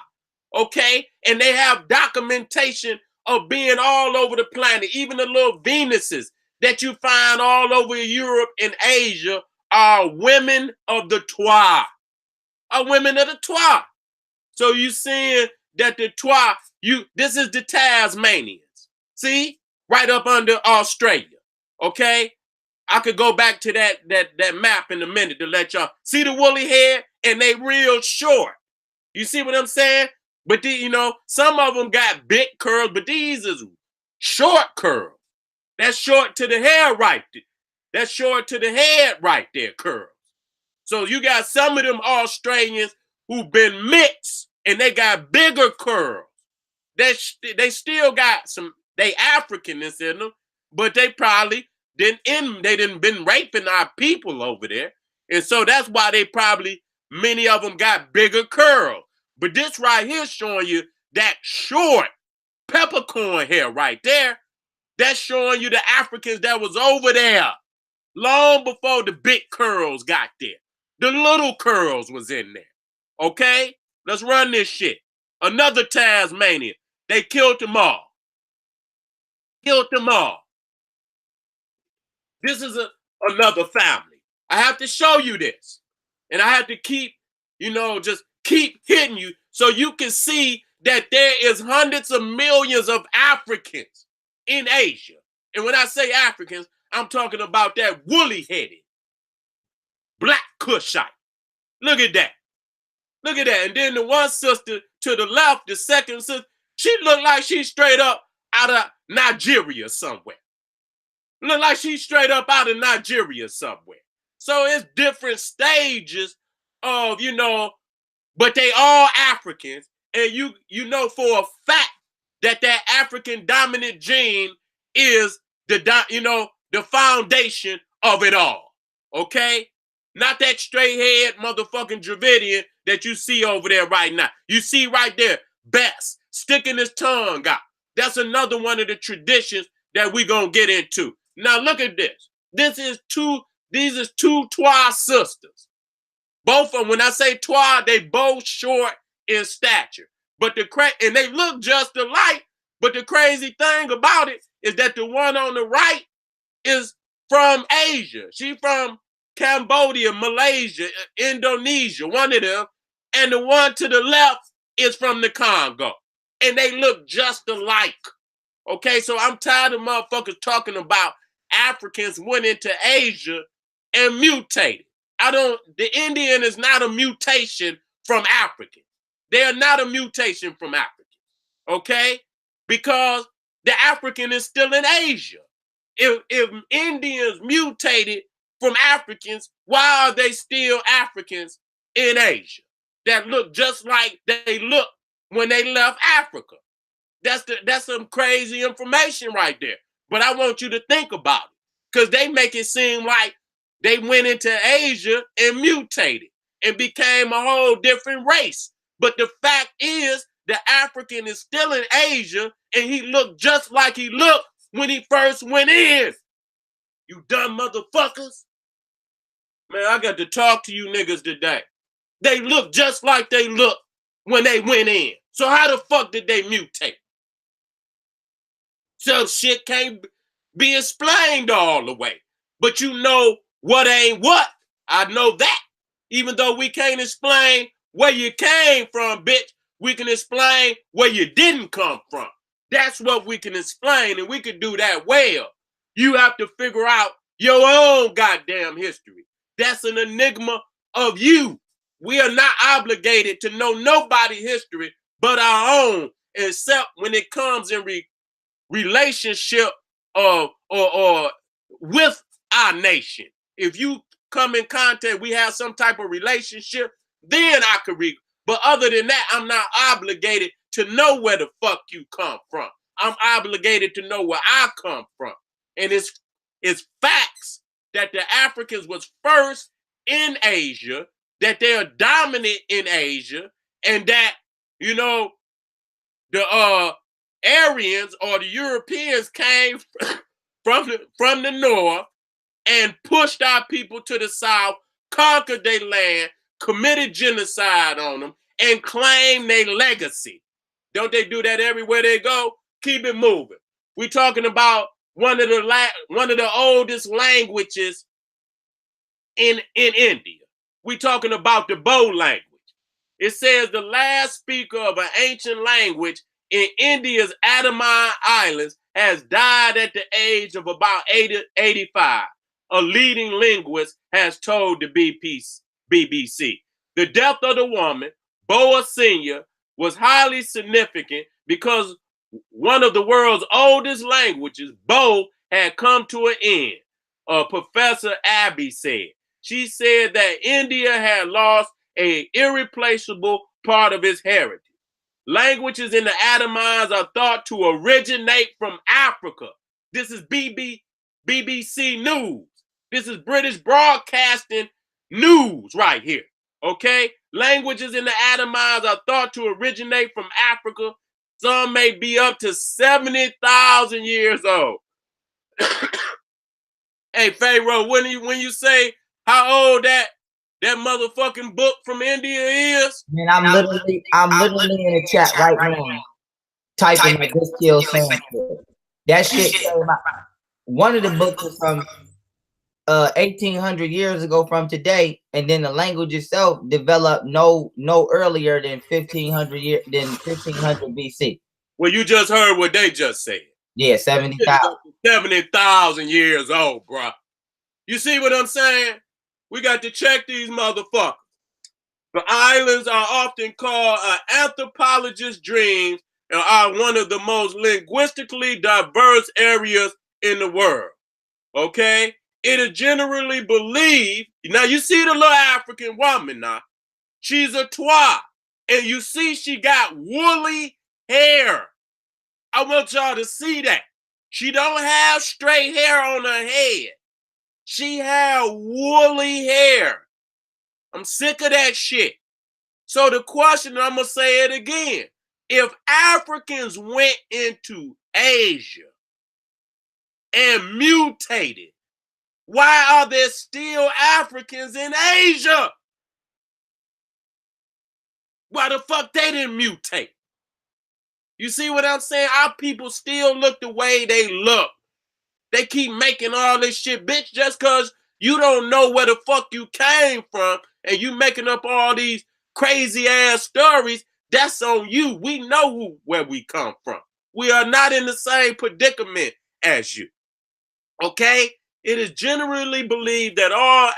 okay? And they have documentation of being all over the planet. Even the little Venuses that you find all over Europe and Asia are women of the Twa. Are women of the Twa. So you seeing that the Twa, this is the Tasmanians. See? Right up under Australia. Okay? I could go back to that map in a minute to let y'all see the woolly hair, and they real short. You see what I'm saying? But some of them got big curls, but these is short curls. That's short to the hair right there. That's short to the head right there, curls. So you got some of them Australians who've been mixed, and they got bigger curls. They still got some, they Africanness in them, but they probably didn't been raping our people over there. And so that's why many of them got bigger curls. But this right here showing you that short peppercorn hair right there. That's showing you the Africans that was over there long before the big curls got there. The little curls was in there. Okay? Let's run this shit. Another Tasmanian. They killed them all. Killed them all. This is another family. I have to show you this. And I have to keep, just keep hitting you so you can see that there is hundreds of millions of Africans in Asia. And when I say Africans, I'm talking about that woolly-headed black Kushite. Look at that. Look at that. And then the one sister to the left, the second sister, she looked like she's straight up out of Nigeria somewhere. Look like she's straight up out of Nigeria somewhere. So it's different stages of, but they all Africans. And you know for a fact that African dominant gene is the foundation of it all. Okay? Not that straight head motherfucking Dravidian that you see over there right now. You see right there, Bess sticking his tongue out. That's another one of the traditions that we're gonna get into. Now look at this. These is two Twa sisters. Both of them, when I say Twa, they both short in stature. And they look just alike. But the crazy thing about it is that the one on the right is from Asia. She from Cambodia, Malaysia, Indonesia, one of them. And the one to the left is from the Congo. And they look just alike. Okay, so I'm tired of motherfuckers talking about Africans went into Asia and mutated. The Indian is not a mutation from African. They are not a mutation from African. Okay? Because the African is still in Asia. If Indians mutated from Africans, why are they still Africans in Asia that look just like they looked when they left Africa? That's some crazy information right there. But I want you to think about it because they make it seem like they went into Asia and mutated and became a whole different race. But the fact is, the African is still in Asia and he looked just like he looked when he first went in. You dumb motherfuckers. Man, I got to talk to you niggas today. They look just like they looked when they went in. So how the fuck did they mutate? So shit can't be explained all the way. But you know what ain't what. I know that. Even though we can't explain where you came from, bitch, we can explain where you didn't come from. That's what we can explain, and we can do that well. You have to figure out your own goddamn history. That's an enigma of you. We are not obligated to know nobody's history but our own, except when it comes in relationship or with our nation. If you come in contact, we have some type of relationship, then I could read. But other than that, I'm not obligated to know where the fuck you come from. I'm obligated to know where I come from. And it's facts that the Africans was first in Asia, that they are dominant in Asia, and that, the Aryans or the Europeans came from the north and pushed our people to the south, conquered their land, committed genocide on them, and claimed their legacy. Don't they do that everywhere they go? Keep it moving. We're talking about one of the oldest languages in India. We're talking about the Bo language. It says the last speaker of an ancient language in India's Andaman Islands has died at the age of about 85. A leading linguist has told the BBC. The death of the woman, Boa Senior, was highly significant because one of the world's oldest languages, Bo, had come to an end. Professor Abbey said. She said that India had lost an irreplaceable part of its heritage. Languages in the Andamans are thought to originate from Africa. This is BBC News. This is British Broadcasting News right here. Okay? Languages in the Andamans are thought to originate from Africa. Some may be up to 70,000 years old. Hey, Pharaoh, when you say how old that motherfucking book from India is? Man, I'm literally in the chat right now typing like this kill saying that shit came out. One of the books is from 1800 years ago from today, and then the language itself developed no earlier than 1500 BC. Well, you just heard what they just said. Yeah, 70,000. 70,000 years old, bro. You see what I'm saying? We got to check these motherfuckers. The islands are often called anthropologist's dreams and are one of the most linguistically diverse areas in the world. Okay? it is generally believed. Now you see the little African woman now. She's a twa. And you see she got woolly hair. I want y'all to see that. She don't have straight hair on her head. She have woolly hair. I'm sick of that shit. So the question, I'm going to say it again. If Africans went into Asia and mutated, why are there still Africans in Asia? Why the fuck they didn't mutate? You see what I'm saying? Our people still look the way they look. They keep making all this shit, bitch, just because you don't know where the fuck you came from and you making up all these crazy ass stories. That's on you. We know where we come from. We are not in the same predicament as you. Okay? It is generally believed that all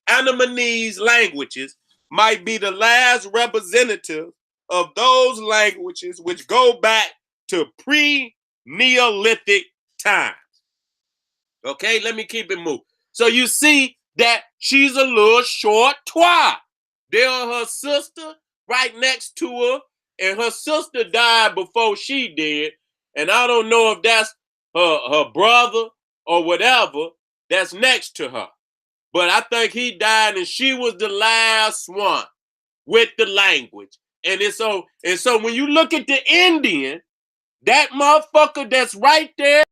Andamanese languages might be the last representative of those languages which go back to pre-Neolithic times. Okay, let me keep it moving. So you see that she's a little short twat. There her sister right next to her, and her sister died before she did. And I don't know if that's her brother or whatever that's next to her. But I think he died and she was the last one with the language. And so when you look at the Indian, that motherfucker that's right there,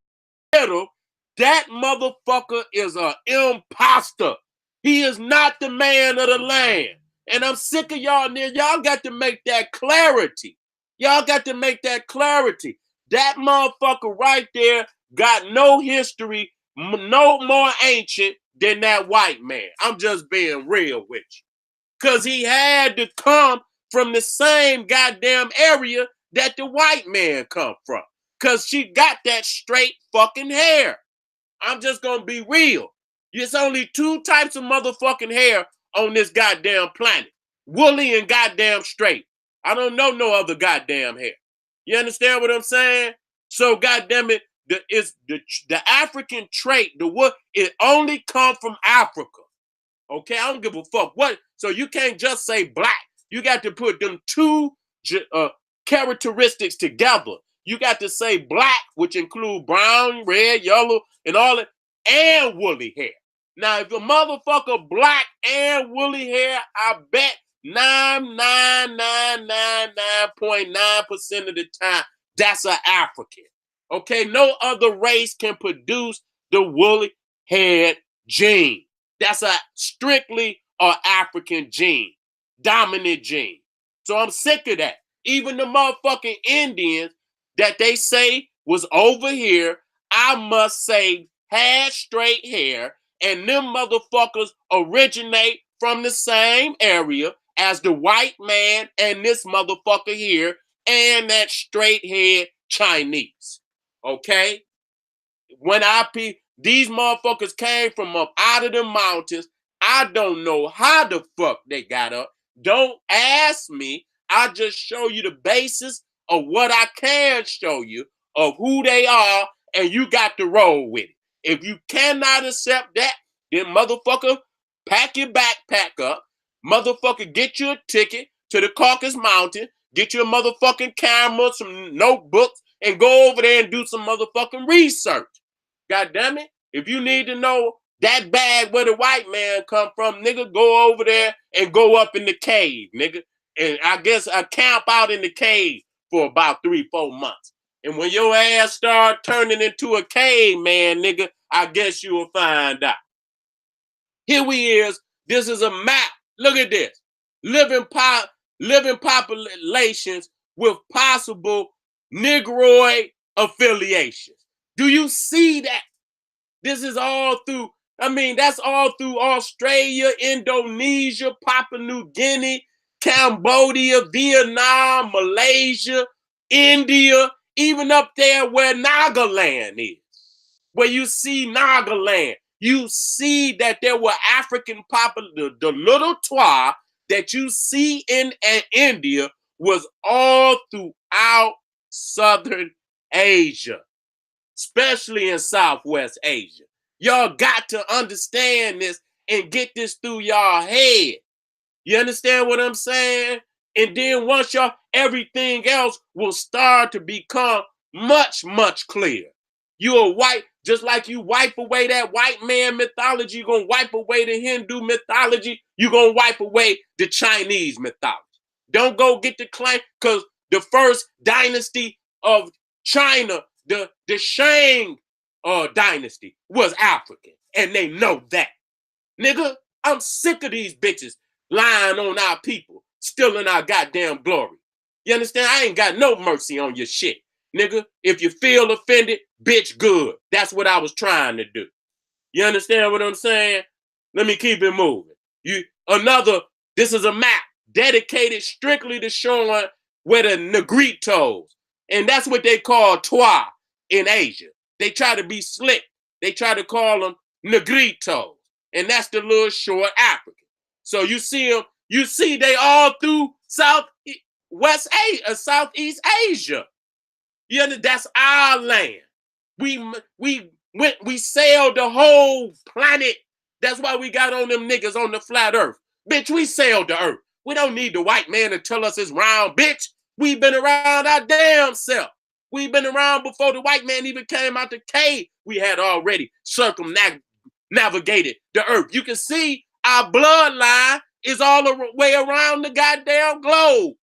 that motherfucker is an imposter. He is not the man of the land. And I'm sick of y'all, nigga. Y'all got to make that clarity. Y'all got to make that clarity. That motherfucker right there got no history, no more ancient than that white man. I'm just being real with you. Because he had to come from the same goddamn area that the white man come from. Because she got that straight fucking hair. I'm just going to be real. There's only two types of motherfucking hair on this goddamn planet. Woolly and goddamn straight. I don't know no other goddamn hair. You understand what I'm saying? So goddamn it, the African trait, it only come from Africa. Okay, I don't give a fuck what. So you can't just say black. You got to put them two characteristics together. You got to say black, which include brown, red, yellow, and all that, and woolly hair. Now, if a motherfucker black and woolly hair, I bet 99.9% of the time, that's an African. Okay, no other race can produce the woolly haired gene. That's a strictly African gene, dominant gene. So I'm sick of that. Even the motherfucking Indians that they say was over here, I must say had straight hair, and them motherfuckers originate from the same area as the white man and this motherfucker here and that straight head Chinese. Okay? When these motherfuckers came from up out of the mountains, I don't know how the fuck they got up. Don't ask me. I just show you the basis of what I can show you of who they are, and you got to roll with it. If you cannot accept that, then motherfucker, pack your backpack up. Motherfucker, get you a ticket to the Caucasus Mountain. Get you a motherfucking camera, some notebooks, and go over there and do some motherfucking research. God damn it. If you need to know that bag where the white man come from, nigga, go over there and go up in the cave, nigga. And I guess I camp out in the cave for about 3-4 months. And when your ass start turning into a caveman, nigga, I guess you will find out. Here we is. This is a map. Look at this. Living populations with possible Negroid affiliations. Do you see that? This is all through, that's all through Australia, Indonesia, Papua New Guinea, Cambodia, Vietnam, Malaysia, India, even up there where Naga land is. Where you see Naga land, you see that there were African the little twa that you see in India was all throughout Southern Asia, especially in Southwest Asia. Y'all got to understand this and get this through y'all head. You understand what I'm saying? And then once y'all, everything else will start to become much, much clearer. You are white, just like you wipe away that white man mythology, you're going to wipe away the Hindu mythology, you're going to wipe away the Chinese mythology. Don't go get the claim, because the first dynasty of China, the Shang dynasty, was African, and they know that. Nigga, I'm sick of these bitches lying on our people, stealing our goddamn glory. You understand? I ain't got no mercy on your shit. Nigga, if you feel offended, bitch, good. That's what I was trying to do. You understand what I'm saying? Let me keep it moving. This is a map dedicated strictly to showing where the Negritos, and that's what they call Twa in Asia. They try to be slick. They try to call them Negritos, and that's the little short African. So you see them, they all through Southeast Asia. You know, that's our land. We sailed the whole planet. That's why we got on them niggas on the flat earth. Bitch, we sailed the earth. We don't need the white man to tell us it's round, bitch. We've been around our damn self. We've been around before the white man even came out the cave. We had already circumnavigated the earth. You can see our bloodline is all the way around the goddamn globe.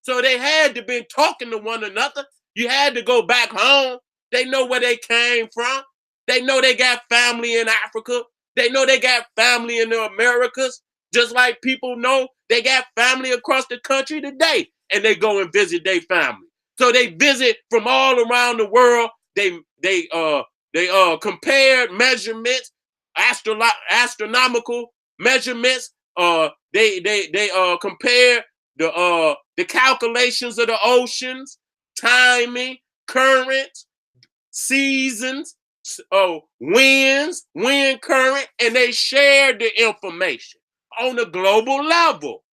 So they had to been talking to one another. You had to go back home. They know where they came from. They know they got family in Africa. They know they got family in the Americas. Just like people know they got family across the country today. And they go and visit their family. So they visit from all around the world. They compared measurements, astronomical measurements. They compared the calculations of the oceans, timing, currents, seasons, winds, wind current, and they shared the information on a global level.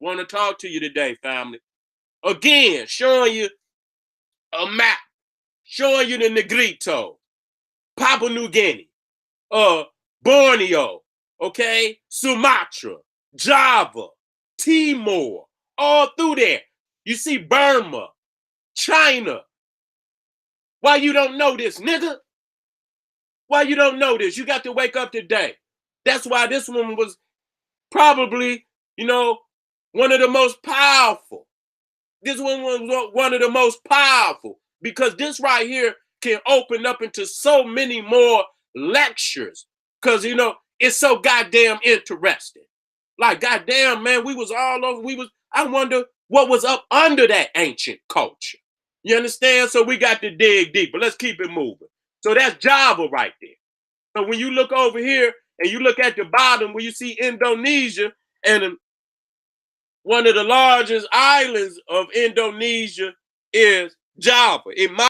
Want to talk to you today, family. Again, showing you a map, showing you the Negrito, Papua New Guinea, Borneo, okay, Sumatra, Java, Timor, all through there. You see Burma, China. Why you don't know this, nigga? Why you don't know this? You got to wake up today. That's why this one was probably, one of the most powerful. This one was one of the most powerful because this right here can open up into so many more lectures because, it's so goddamn interesting. Like, goddamn, man, we was all over. I wonder what was up under that ancient culture. You understand? So we got to dig deeper. Let's keep it moving. So that's Java right there. So when you look over here and you look at the bottom where you see Indonesia, and one of the largest islands of Indonesia is Java. It might